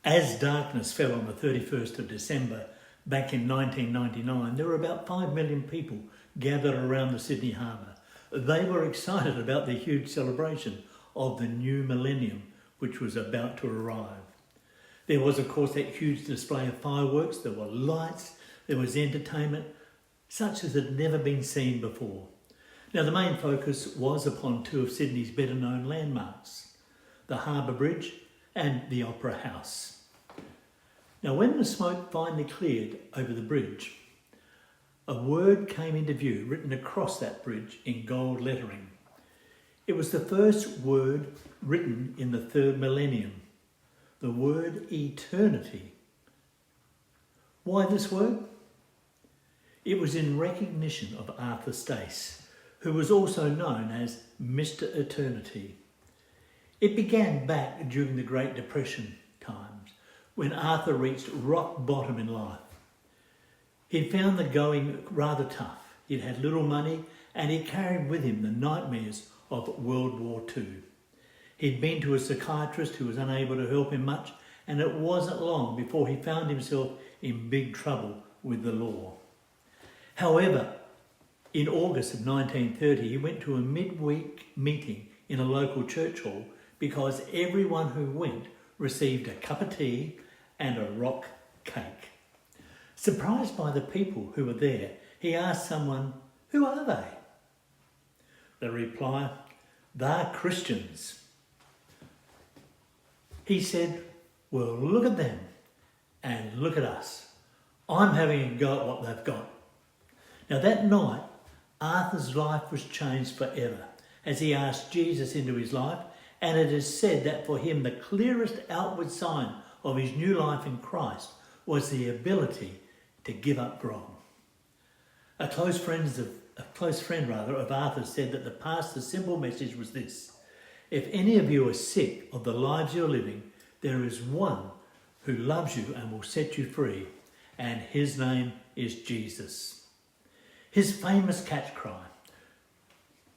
As darkness fell on the 31st of December back in 1999, there were about 5 million people gathered around the Sydney Harbour. They were excited about the huge celebration of the new millennium, which was about to arrive. There was, of course, that huge display of fireworks, there were lights, there was entertainment, such as had never been seen before. Now, the main focus was upon two of Sydney's better-known landmarks, the Harbour Bridge and the Opera House. Now, when the smoke finally cleared over the bridge, a word came into view written across that bridge in gold lettering. It was the first word written in the third millennium, the word eternity. Why this word? It was in recognition of Arthur Stace, who was also known as Mr. Eternity. It began back during the Great Depression times, when Arthur reached rock bottom in life. He'd found the going rather tough. He'd had little money and he carried with him the nightmares of World War II. He'd been to a psychiatrist who was unable to help him much, and it wasn't long before he found himself in big trouble with the law. However, in August of 1930, he went to a midweek meeting in a local church hall because everyone who went received a cup of tea and a rock cake. Surprised by the people who were there, he asked someone, "Who are they?" The reply, "They're Christians." He said, "Well, look at them and look at us. I'm having a go at what they've got." Now that night, Arthur's life was changed forever as he asked Jesus into his life, and it is said that for him the clearest outward sign of his new life in Christ was the ability to give up grog. A close friend of Arthur's said that the pastor's simple message was this: if any of you are sick of the lives you're living, there is one who loves you and will set you free, and his name is Jesus. His famous catch cry.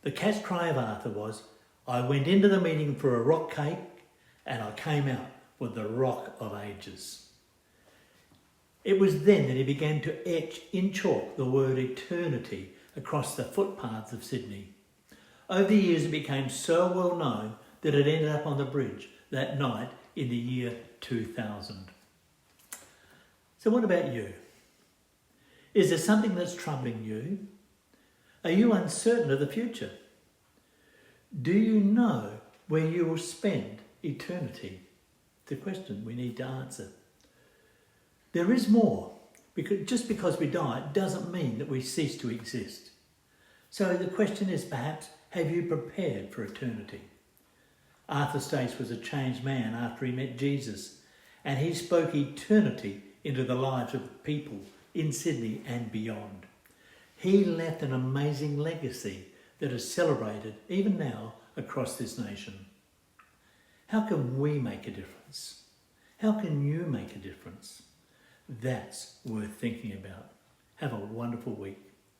The catch cry of Arthur was, "I went into the meeting for a rock cake and I came out with the rock of ages." It was then that he began to etch in chalk the word eternity across the footpaths of Sydney. Over the years it became so well known that it ended up on the bridge that night in the year 2000. So what about you? Is there something that's troubling you? Are you uncertain of the future? Do you know where you will spend eternity? It's a question we need to answer. There is more. Because just because we die doesn't mean that we cease to exist. So the question is perhaps, have you prepared for eternity? Arthur Stace was a changed man after he met Jesus, and he spoke eternity into the lives of people in Sydney and beyond. He left an amazing legacy that is celebrated even now across this nation. How can we make a difference? How can you make a difference? That's worth thinking about. Have a wonderful week.